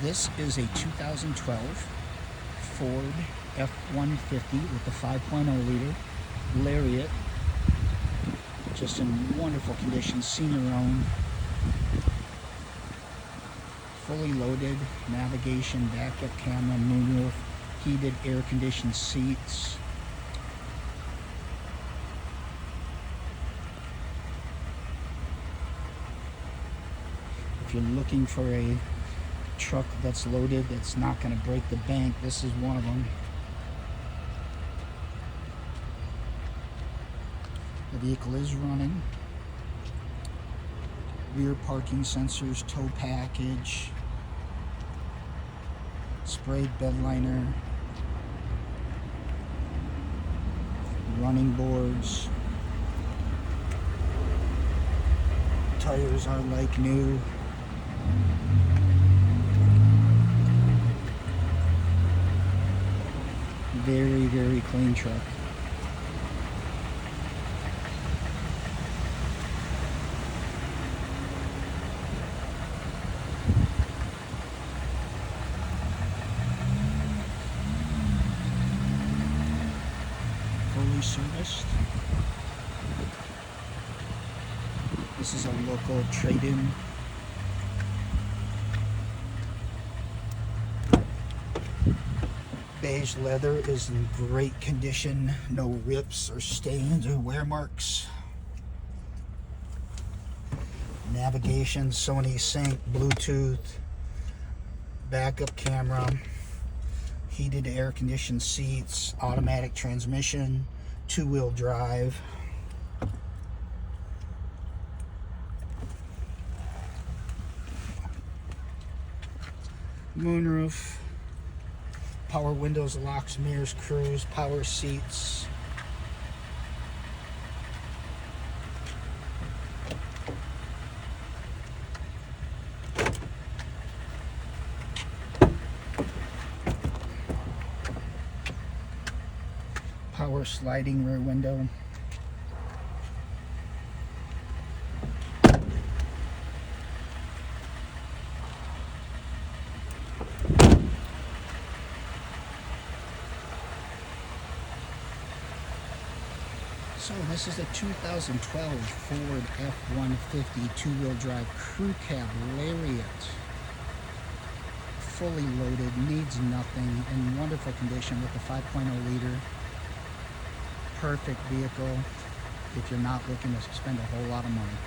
This is a 2012 Ford F-150 with the 5.0 liter Lariat. Just in wonderful condition, senior owned. Fully loaded, navigation, backup camera, moonroof, heated air conditioned seats. If you're looking for a truck that's loaded, that's not going to break the bank, this is one of them. The vehicle is running. Rear parking sensors, tow package, sprayed bed liner, running boards. Tires are like new. Very, very clean truck. Fully serviced. This is a local trade-in. Beige leather is in great condition. No rips or stains or wear marks. Navigation, Sony sync, Bluetooth, backup camera, heated air conditioned seats, automatic transmission, two-wheel drive. Moonroof, power windows, locks, mirrors, cruise, power seats. Power sliding rear window. So this is a 2012 Ford F-150 two-wheel drive crew cab Lariat. Fully loaded, needs nothing, in wonderful condition with the 5.0 liter. Perfect vehicle if you're not looking to spend a whole lot of money.